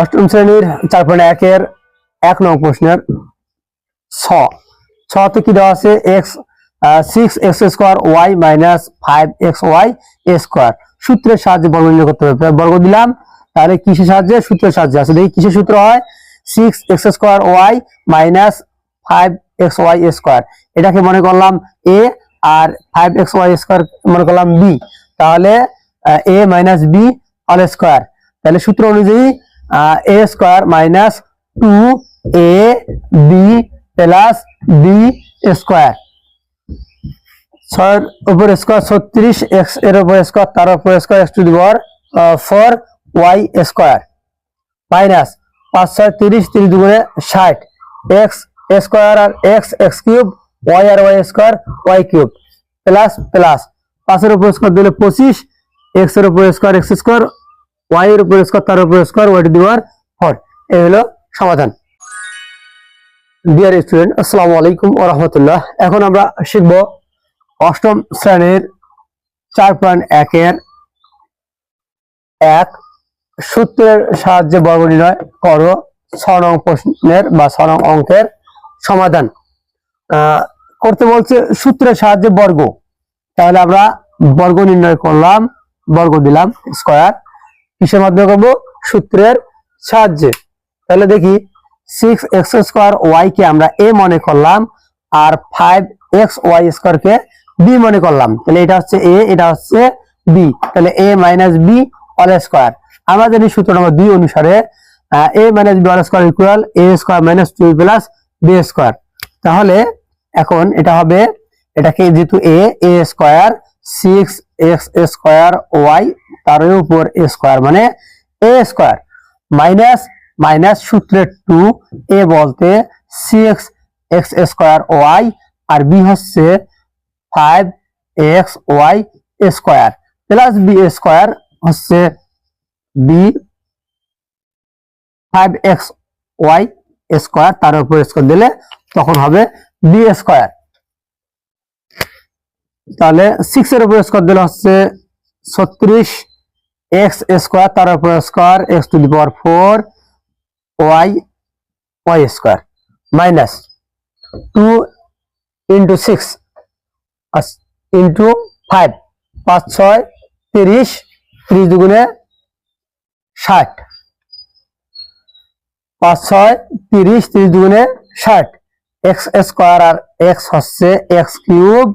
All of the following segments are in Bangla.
অষ্টম শ্রেণীর 4.1 এর 1 নং প্রশ্নের তে কি দেওয়া আছে x 6x square y minus 5xy square সূত্রের সাহায্যে বর্গ নির্ণয় করতে হবে। বর্গ দিলাম, তাহলে কিসের সাহায্যে? সূত্রের সাহায্যে। আছে দেখি কিসের সূত্র হয়? 6x square y minus 5xy square, এটাকে মনে করলাম a আর 5xy স্কয়ার মনে করলাম b, তাহলে a minus b whole square. তাহলে সূত্র অনুযায়ী a square minus 2ab plus b square, 6 এর উপর স্কয়ার 36, x এর উপর স্কয়ার তার উপর square x to the power 4y square minus 5 6 30, 30 দুগুণে 60, x স্কয়ার আর x x কিউব, y আর y square y cube plus plus 5 এর উপর স্কয়ার দিলে 25, x এর উপর স্কয়ার x স্কয়ার, y এর উপর স্কয়ার তার উপর স্কয়ার y টু দি পাওয়ার 4। এই হলো সমাধান। ডিয়ার স্টুডেন্ট, আসসালামু আলাইকুম ওয়া রাহমাতুল্লাহ। এখন আমরা শিখব অষ্টম শ্রেণীর 4.1 এর 1 সূত্রের সাহায্যে বর্গ নির্ণয় করো 6 নং প্রশ্নের বা 6 নং অঙ্কের সমাধান করতে বলছে। সূত্রের সাহায্যে বর্গ, তাহলে আমরা বর্গ নির্ণয় করলাম, বর্গ দিলাম স্কয়ার, কিসের মাধ্যমে করব? সূত্রের সাহায্যে। তাহলে দেখি 6x স্কয়ার y কে আমরা a মনে করলাম আর 5xy স্কয়ার কে b মনে করলাম, তাহলে এটা হচ্ছে a, এটা হচ্ছে b, তাহলে a minus b whole square. আমরা জানি সূত্র নম্বর 2 অনুসারে a minus b whole square equal a square minus 2 plus b square. তাহলে এখন এটা হবে, এটাকে যেহেতু a square 6x square y তার উপর a স্কয়ার মানে a স্কয়ার মাইনাস মাইনাস সূত্রের 2, a বলতে 6x স্কয়ার y আর b হচ্ছে 5xy square plus b square হচ্ছে b 5xy স্কয়ার তার উপর স্কয়ার দিলে তখন হবে b স্কয়ার। তাহলে 6 এর উপর স্কয়ার দিলে হচ্ছে 36x স্কয়ার তার উপর square x to the power 4 y square minus 2 into 6 into 5, 5 6 30, 30 দুগুণে 60, 5 6 30, 30 দুগুণে 60, x স্কয়ার আর x হচ্ছে x কিউব,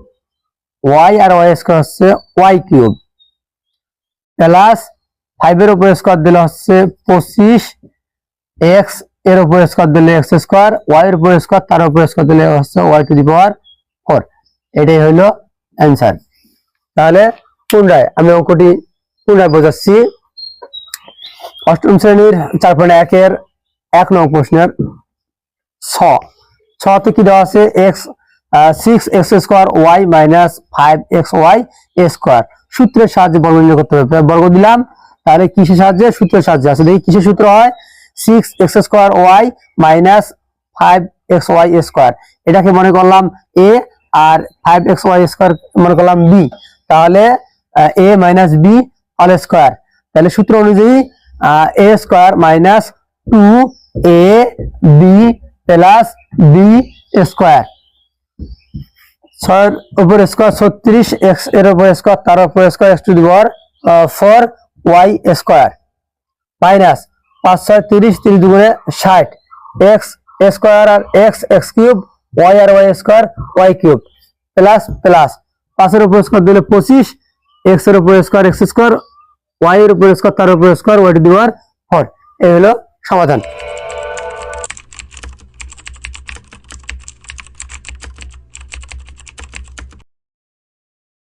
y আর y স্কয়ার হচ্ছে y কিউব প্লাস 5 এর উপর স্কয়ার দিলে হচ্ছে 25, x এর উপর স্কয়ার দিলে x স্কয়ার, y এর উপর স্কয়ার তার উপর স্কয়ার দিলে হচ্ছে y টু দি পাওয়ার 4। এটাই হলো অ্যানসার। তাহলে পুনরায় আমি অঙ্কটি পুনরায় বোঝাচ্ছি। অষ্টম শ্রেণীর 4.1 এর 1 নং প্রশ্নের তে কি দেওয়া আছে? x 6x square y minus 5xy square সূত্রের সাহায্যে বর্গ নির্ণয় করতে হবে। বর্গ দিলাম, তাহলে কিসের সাহায্যে? সূত্রের সাহায্যে। আছে দেখি কিসের সূত্র হয়? 6x square y minus 5xy square, এটাকে মনে করলাম a আর 5xy স্কয়ার মনে করলাম b, তাহলে a minus b whole square. তাহলে সূত্র অনুযায়ী a square minus 2ab plus b square, 6 এর উপর স্কয়ার 36, x এর উপর স্কয়ার তার উপর square x to the power 4y square minus 5 6 30, 30 দুগুণে 60, x স্কয়ার আর x x কিউব, y আর y square y cube plus plus 5 এর উপর স্কয়ার দিলে 25, x এর উপর স্কয়ার x স্কয়ার, y এর উপর স্কয়ার তার উপর স্কয়ার y টু দি পাওয়ার 4। এই হলো সমাধান।